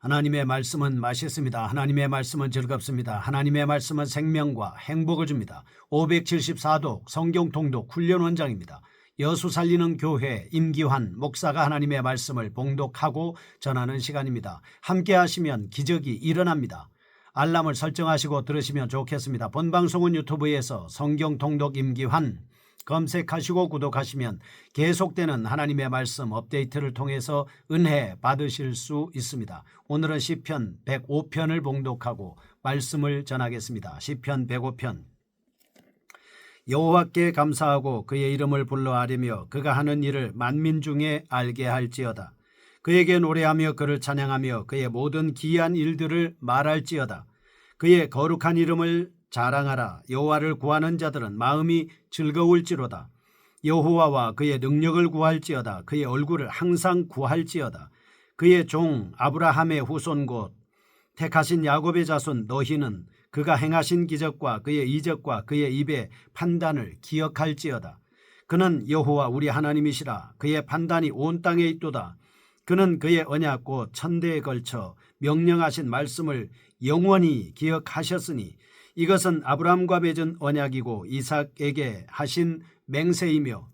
하나님의 말씀은 맛있습니다. 하나님의 말씀은 즐겁습니다. 하나님의 말씀은 생명과 행복을 줍니다. 574독 성경 통독 훈련 원장입니다. 여수 살리는 교회 임기환 목사가 하나님의 말씀을 봉독하고 전하는 시간입니다. 함께 하시면 기적이 일어납니다. 알람을 설정하시고 들으시면 좋겠습니다. 본방송은 유튜브에서 성경 통독 임기환 검색하시고 구독하시면 계속되는 하나님의 말씀 업데이트를 통해서 은혜 받으실 수 있습니다. 오늘은 시편 105편을 봉독하고 말씀을 전하겠습니다. 시편 105편. 여호와께 감사하고 그의 이름을 불러 아뢰며 그가 하는 일을 만민 중에 알게 할지어다. 그에게 노래하며 그를 찬양하며 그의 모든 기이한 일들을 말할지어다. 그의 거룩한 이름을 자랑하라. 여호와를 구하는 자들은 마음이 즐거울지로다. 여호와와 그의 능력을 구할지어다. 그의 얼굴을 항상 구할지어다. 그의 종 아브라함의 후손 곧 택하신 야곱의 자손 너희는 그가 행하신 기적과 그의 이적과 그의 입의 판단을 기억할지어다. 그는 여호와 우리 하나님이시라. 그의 판단이 온 땅에 있도다. 그는 그의 언약 곧 천대에 걸쳐 명령하신 말씀을 영원히 기억하셨으니 이것은 아브라함과 맺은 언약이고 이삭에게 하신 맹세이며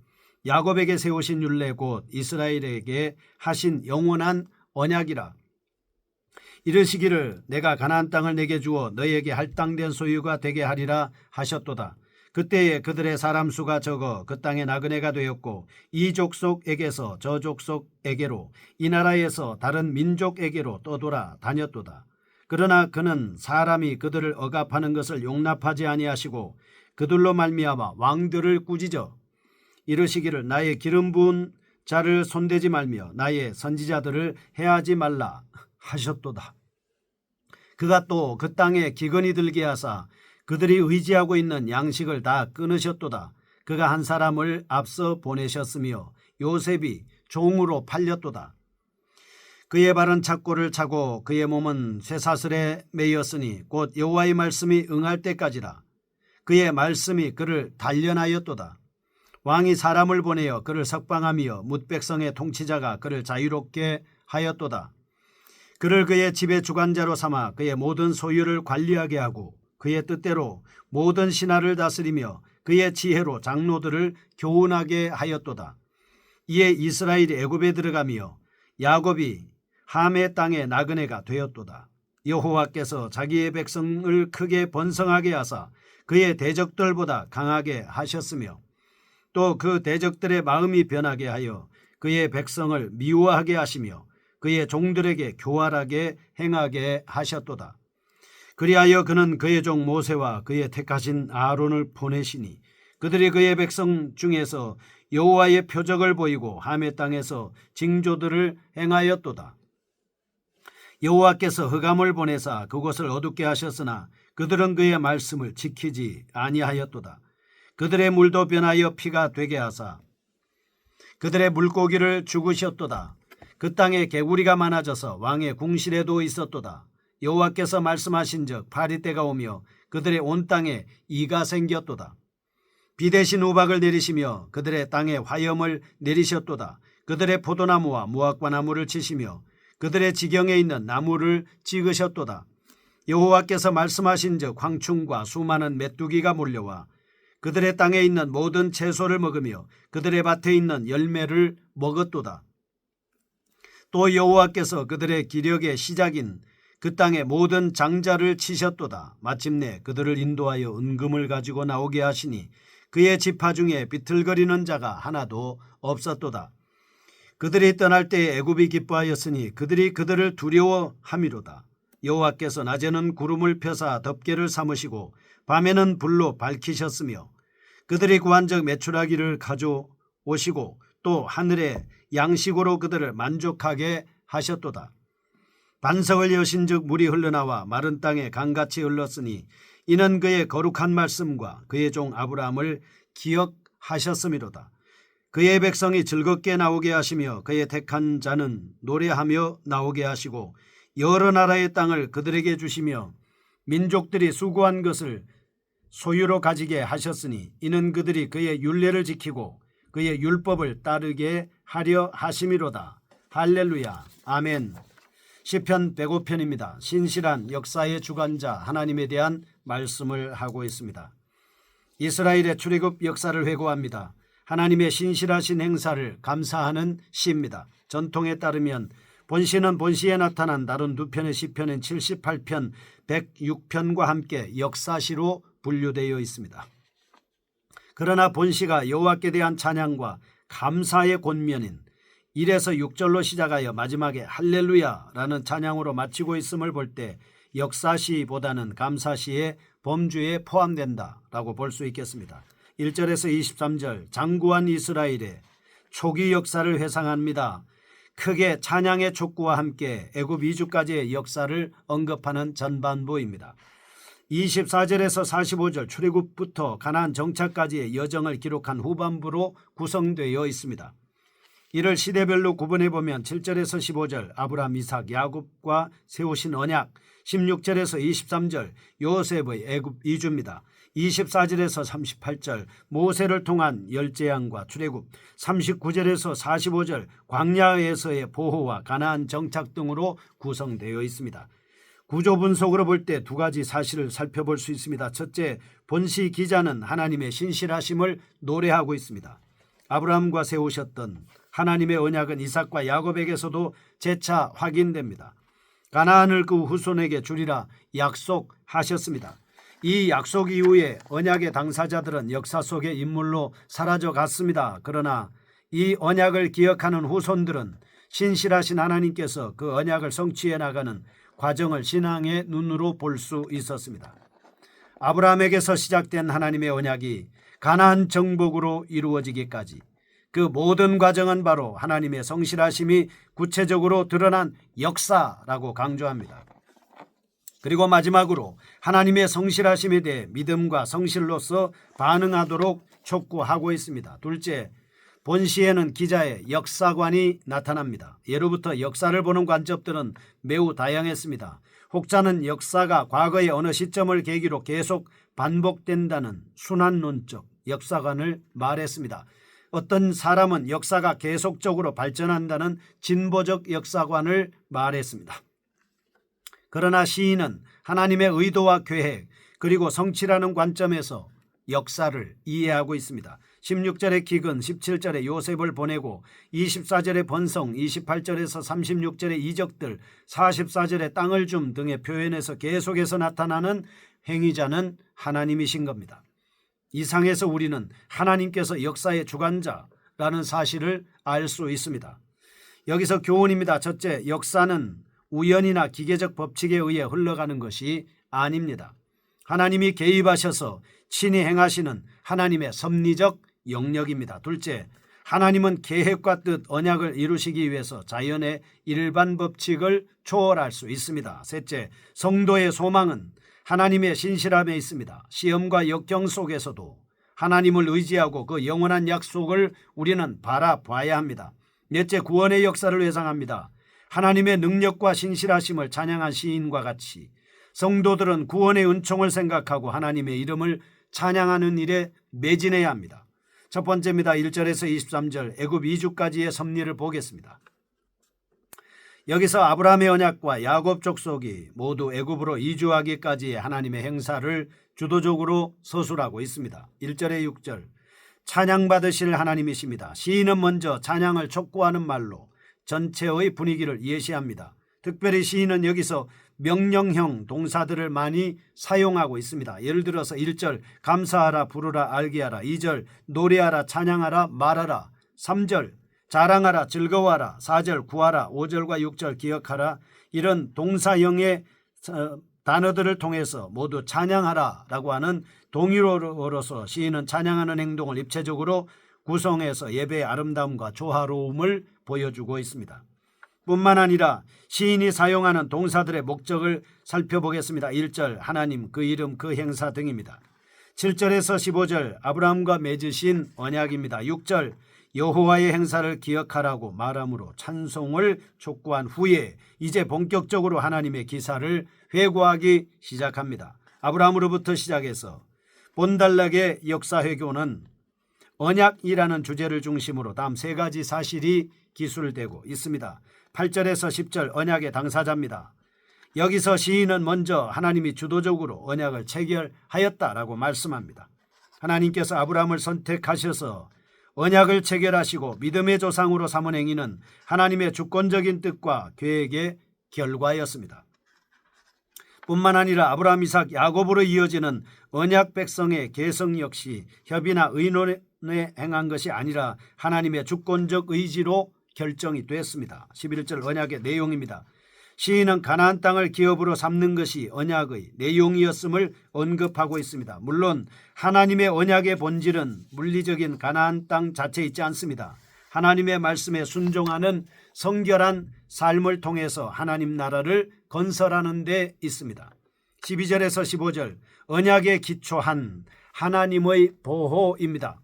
야곱에게 세우신 율례 곧 이스라엘에게 하신 영원한 언약이라. 이르시기를 내가 가나안 땅을 내게 주어 너희에게 할당된 소유가 되게 하리라 하셨도다. 그때에 그들의 사람 수가 적어 그 땅에 나그네가 되었고 이 족속에게서 저 족속에게로 이 나라에서 다른 민족에게로 떠돌아 다녔도다. 그러나 그는 사람이 그들을 억압하는 것을 용납하지 아니하시고 그들로 말미암아 왕들을 꾸짖어 이르시기를 나의 기름 부은 자를 손대지 말며 나의 선지자들을 해하지 말라 하셨도다. 그가 또 그 땅에 기근이 들게 하사 그들이 의지하고 있는 양식을 다 끊으셨도다. 그가 한 사람을 앞서 보내셨으며 요셉이 종으로 팔렸도다. 그의 발은 착고를 차고 그의 몸은 쇠사슬에 매였으니 곧 여호와의 말씀이 응할 때까지라. 그의 말씀이 그를 단련하였도다. 왕이 사람을 보내어 그를 석방하며 뭇백성의 통치자가 그를 자유롭게 하였도다. 그를 그의 집의 주관자로 삼아 그의 모든 소유를 관리하게 하고 그의 뜻대로 모든 신하를 다스리며 그의 지혜로 장로들을 교훈하게 하였도다. 이에 이스라엘이 애굽에 들어가며 야곱이 함의 땅의 나그네가 되었도다. 여호와께서 자기의 백성을 크게 번성하게 하사 그의 대적들보다 강하게 하셨으며 또 그 대적들의 마음이 변하게 하여 그의 백성을 미워하게 하시며 그의 종들에게 교활하게 행하게 하셨도다. 그리하여 그는 그의 종 모세와 그의 택하신 아론을 보내시니 그들이 그의 백성 중에서 여호와의 표적을 보이고 함의 땅에서 징조들을 행하였도다. 여호와께서 흑암을 보내사 그곳을 어둡게 하셨으나 그들은 그의 말씀을 지키지 아니하였도다. 그들의 물도 변하여 피가 되게 하사 그들의 물고기를 죽으셨도다. 그 땅에 개구리가 많아져서 왕의 궁실에도 있었도다. 여호와께서 말씀하신즉 파리때가 오며 그들의 온 땅에 이가 생겼도다. 비 대신 우박을 내리시며 그들의 땅에 화염을 내리셨도다. 그들의 포도나무와 무화과 나무를 치시며 그들의 지경에 있는 나무를 찍으셨도다. 여호와께서 말씀하신즉 황충과 수많은 메뚜기가 몰려와 그들의 땅에 있는 모든 채소를 먹으며 그들의 밭에 있는 열매를 먹었도다. 또 여호와께서 그들의 기력의 시작인 그 땅의 모든 장자를 치셨도다. 마침내 그들을 인도하여 은금을 가지고 나오게 하시니 그의 지파 중에 비틀거리는 자가 하나도 없었도다. 그들이 떠날 때에 애굽이 기뻐하였으니 그들이 그들을 두려워함이로다. 여호와께서 낮에는 구름을 펴사 덮개를 삼으시고 밤에는 불로 밝히셨으며 그들이 구한적 메추라기를 가져오시고 또 하늘의 양식으로 그들을 만족하게 하셨도다. 반석을 여신즉 물이 흘러나와 마른 땅에 강같이 흘렀으니 이는 그의 거룩한 말씀과 그의 종 아브라함을 기억하셨음이로다. 그의 백성이 즐겁게 나오게 하시며 그의 택한 자는 노래하며 나오게 하시고 여러 나라의 땅을 그들에게 주시며 민족들이 수고한 것을 소유로 가지게 하셨으니 이는 그들이 그의 율례를 지키고 그의 율법을 따르게 하려 하심이로다. 할렐루야. 아멘. 시편 105편입니다. 신실한 역사의 주관자 하나님에 대한 말씀을 하고 있습니다. 이스라엘의 출애굽 역사를 회고합니다. 하나님의 신실하신 행사를 감사하는 시입니다. 전통에 따르면 본시는 본시에 나타난 다른 두 편의 시편인 78편, 106편과 함께 역사시로 분류되어 있습니다. 그러나 본시가 여호와께 대한 찬양과 감사의 권면인 1에서 6절로 시작하여 마지막에 할렐루야라는 찬양으로 마치고 있음을 볼 때 역사시보다는 감사시의 범주에 포함된다라고 볼 수 있겠습니다. 1절에서 23절 장구한 이스라엘의 초기 역사를 회상합니다. 크게 찬양의 촉구와 함께 애굽 이주까지의 역사를 언급하는 전반부입니다. 24절에서 45절 출애굽부터 가나안 정착까지의 여정을 기록한 후반부로 구성되어 있습니다. 이를 시대별로 구분해 보면 7절에서 15절 아브라함, 이삭, 야곱과 세우신 언약, 16절에서 23절 요셉의 애굽 이주입니다. 24절에서 38절 모세를 통한 열재앙과 출애굽, 39절에서 45절 광야에서의 보호와 가나안 정착 등으로 구성되어 있습니다. 구조 분석으로 볼 때 두 가지 사실을 살펴볼 수 있습니다. 첫째, 본시 기자는 하나님의 신실하심을 노래하고 있습니다. 아브라함과 세우셨던 하나님의 언약은 이삭과 야곱에게서도 재차 확인됩니다. 가나안을 그 후손에게 주리라 약속하셨습니다. 이 약속 이후에 언약의 당사자들은 역사 속의 인물로 사라져 갔습니다. 그러나 이 언약을 기억하는 후손들은 신실하신 하나님께서 그 언약을 성취해 나가는 과정을 신앙의 눈으로 볼 수 있었습니다. 아브라함에게서 시작된 하나님의 언약이 가나안 정복으로 이루어지기까지 그 모든 과정은 바로 하나님의 성실하심이 구체적으로 드러난 역사라고 강조합니다. 그리고 마지막으로 하나님의 성실하심에 대해 믿음과 성실로서 반응하도록 촉구하고 있습니다. 둘째, 본시에는 기자의 역사관이 나타납니다. 예로부터 역사를 보는 관점들은 매우 다양했습니다. 혹자는 역사가 과거의 어느 시점을 계기로 계속 반복된다는 순환론적 역사관을 말했습니다. 어떤 사람은 역사가 계속적으로 발전한다는 진보적 역사관을 말했습니다. 그러나 시인은 하나님의 의도와 계획 그리고 성취라는 관점에서 역사를 이해하고 있습니다. 16절의 기근, 17절에 요셉을 보내고 24절의 번성, 28절에서 36절의 이적들, 44절의 땅을 줌 등의 표현에서 계속해서 나타나는 행위자는 하나님이신 겁니다. 이상에서 우리는 하나님께서 역사의 주관자라는 사실을 알 수 있습니다. 여기서 교훈입니다. 첫째, 역사는 우연이나 기계적 법칙에 의해 흘러가는 것이 아닙니다. 하나님이 개입하셔서 친히 행하시는 하나님의 섭리적 영역입니다. 둘째, 하나님은 계획과 뜻, 언약을 이루시기 위해서 자연의 일반 법칙을 초월할 수 있습니다. 셋째, 성도의 소망은 하나님의 신실함에 있습니다. 시험과 역경 속에서도 하나님을 의지하고 그 영원한 약속을 우리는 바라봐야 합니다. 넷째, 구원의 역사를 회상합니다. 하나님의 능력과 신실하심을 찬양한 시인과 같이 성도들은 구원의 은총을 생각하고 하나님의 이름을 찬양하는 일에 매진해야 합니다. 첫 번째입니다. 1절에서 23절 애굽 이주까지의 섭리를 보겠습니다. 여기서 아브라함의 언약과 야곱 족속이 모두 애굽으로 이주하기까지의 하나님의 행사를 주도적으로 서술하고 있습니다. 1절에 6절 찬양받으실 하나님이십니다. 시인은 먼저 찬양을 촉구하는 말로 전체의 분위기를 예시합니다. 특별히 시인은 여기서 명령형 동사들을 많이 사용하고 있습니다. 예를 들어서 1절 감사하라, 부르라, 알게하라, 2절 노래하라, 찬양하라, 말하라, 3절 자랑하라, 즐거워하라, 4절 구하라, 5절과 6절 기억하라. 이런 동사형의 단어들을 통해서 모두 찬양하라라고 하는 동의어로서 시인은 찬양하는 행동을 입체적으로 구성해서 예배의 아름다움과 조화로움을 보여주고 있습니다. 뿐만 아니라 시인이 사용하는 동사들의 목적을 살펴보겠습니다. 1절 하나님, 그 이름, 그 행사 등입니다. 7절에서 15절 아브라함과 맺으신 언약입니다. 6절 여호와의 행사를 기억하라고 말함으로 찬송을 촉구한 후에 이제 본격적으로 하나님의 기사를 회고하기 시작합니다. 아브라함으로부터 시작해서 본단락의 역사회고는 언약이라는 주제를 중심으로 다음 세 가지 사실이 기술되고 있습니다. 8절에서 10절 언약의 당사자입니다. 여기서 시인은 먼저 하나님이 주도적으로 언약을 체결하였다라고 말씀합니다. 하나님께서 아브라함을 선택하셔서 언약을 체결하시고 믿음의 조상으로 삼은 행위는 하나님의 주권적인 뜻과 계획의 결과였습니다. 뿐만 아니라 아브라함, 이삭, 야곱으로 이어지는 언약 백성의 계승 역시 협의나 의논에 행한 것이 아니라 하나님의 주권적 의지로 결정이 됐습니다. 11절 언약의 내용입니다. 시인은 가나안 땅을 기업으로 삼는 것이 언약의 내용이었음을 언급하고 있습니다. 물론 하나님의 언약의 본질은 물리적인 가나안 땅 자체에 있지 않습니다. 하나님의 말씀에 순종하는 성결한 삶을 통해서 하나님 나라를 건설하는 데 있습니다. 12절에서 15절 언약에 기초한 하나님의 보호입니다.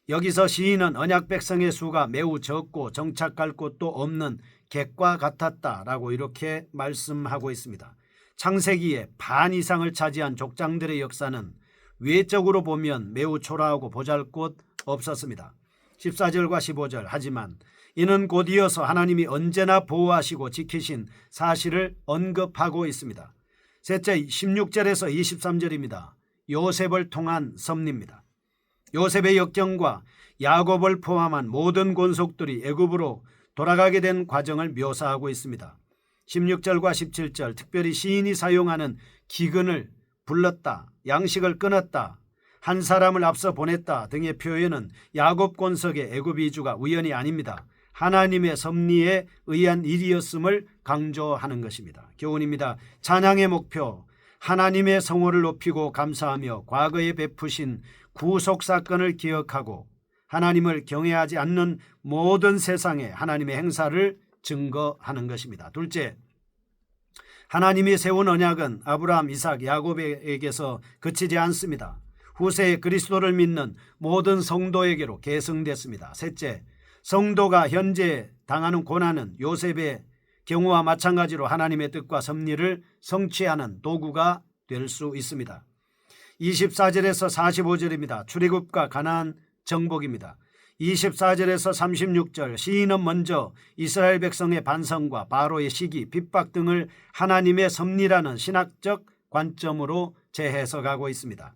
여기서 시인은 언약 백성의 수가 매우 적고 정착할 곳도 없는 객과 같았다라고 이렇게 말씀하고 있습니다. 창세기에 반 이상을 차지한 족장들의 역사는 외적으로 보면 매우 초라하고 보잘것 없었습니다. 14절과 15절 하지만 이는 곧 이어서 하나님이 언제나 보호하시고 지키신 사실을 언급하고 있습니다. 셋째 16절에서 23절입니다. 요셉을 통한 섭리입니다. 요셉의 역경과 야곱을 포함한 모든 권속들이 애굽으로 돌아가게 된 과정을 묘사하고 있습니다. 16절과 17절 특별히 시인이 사용하는 기근을 불렀다, 양식을 끊었다, 한 사람을 앞서 보냈다 등의 표현은 야곱 권속의 애굽 이주가 우연이 아닙니다. 하나님의 섭리에 의한 일이었음을 강조하는 것입니다. 교훈입니다. 찬양의 목표, 하나님의 성호를 높이고 감사하며 과거에 베푸신 구속 사건을 기억하고 하나님을 경외하지 않는 모든 세상에 하나님의 행사를 증거하는 것입니다. 둘째, 하나님이 세운 언약은 아브라함, 이삭, 야곱에게서 그치지 않습니다. 후세에 그리스도를 믿는 모든 성도에게로 계승됐습니다. 셋째, 성도가 현재 당하는 고난은 요셉의 경우와 마찬가지로 하나님의 뜻과 섭리를 성취하는 도구가 될 수 있습니다. 24절에서 45절입니다. 출애굽과 가나안 정복입니다. 24절에서 36절 시인은 먼저 이스라엘 백성의 반성과 바로의 시기, 핍박 등을 하나님의 섭리라는 신학적 관점으로 재해석하고 있습니다.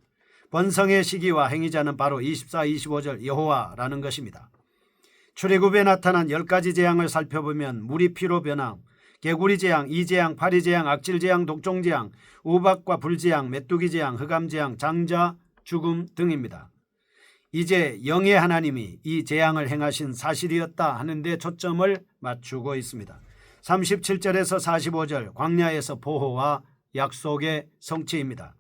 번성의 시기와 행위자는 바로 24, 25절 여호와라는 것입니다. 출애굽에 나타난 10가지 재앙을 살펴보면 물이 피로 변함, 개구리 재앙, 이재앙, 파리 재앙, 악질 재앙, 독종 재앙, 우박과 불 재앙, 메뚜기 재앙, 흑암 재앙, 장자 죽음 등입니다. 이제 영의 하나님이 이 재앙을 행하신 사실이었다 하는 데 초점을 맞추고 있습니다. 37절에서 45절 광야에서 보호와 약속의 성취입니다.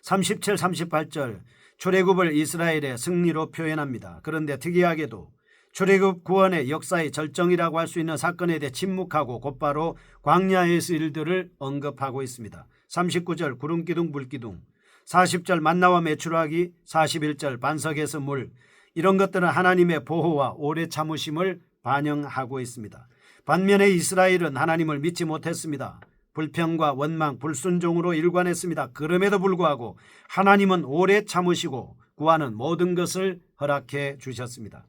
37, 38절 출애굽을 이스라엘의 승리로 표현합니다. 그런데 특이하게도 출애굽 구원의 역사의 절정이라고 할 수 있는 사건에 대해 침묵하고 곧바로 광야에서 일들을 언급하고 있습니다. 39절 구름기둥 불기둥, 40절 만나와 메추라기, 41절 반석에서 물, 이런 것들은 하나님의 보호와 오래 참으심을 반영하고 있습니다. 반면에 이스라엘은 하나님을 믿지 못했습니다. 불평과 원망, 불순종으로 일관했습니다. 그럼에도 불구하고 하나님은 오래 참으시고 구하는 모든 것을 허락해 주셨습니다.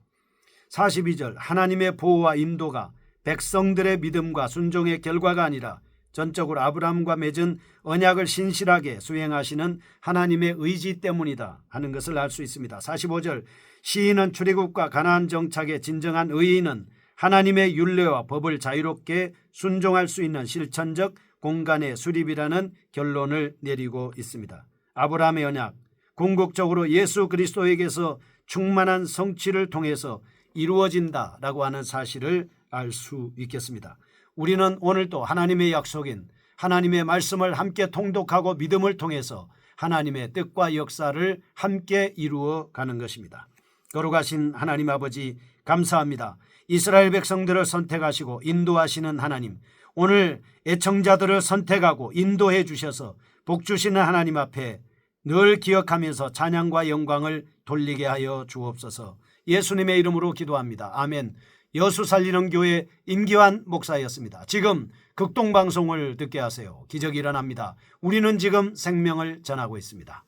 42절 하나님의 보호와 인도가 백성들의 믿음과 순종의 결과가 아니라 전적으로 아브라함과 맺은 언약을 신실하게 수행하시는 하나님의 의지 때문이다 하는 것을 알 수 있습니다. 45절 시인은 출애굽과 가나안 정착의 진정한 의의는 하나님의 율례와 법을 자유롭게 순종할 수 있는 실천적 공간의 수립이라는 결론을 내리고 있습니다. 아브라함의 언약, 궁극적으로 예수 그리스도에게서 충만한 성취를 통해서 이루어진다라고 하는 사실을 알 수 있겠습니다. 우리는 오늘도 하나님의 약속인 하나님의 말씀을 함께 통독하고 믿음을 통해서 하나님의 뜻과 역사를 함께 이루어 가는 것입니다. 거룩하신 하나님 아버지 감사합니다. 이스라엘 백성들을 선택하시고 인도하시는 하나님, 오늘 애청자들을 선택하고 인도해 주셔서 복 주시는 하나님 앞에 늘 기억하면서 찬양과 영광을 돌리게 하여 주옵소서. 예수님의 이름으로 기도합니다. 아멘. 여수 살리는 교회 임기환 목사였습니다. 지금 극동방송을 듣게 하세요. 기적이 일어납니다. 우리는 지금 생명을 전하고 있습니다.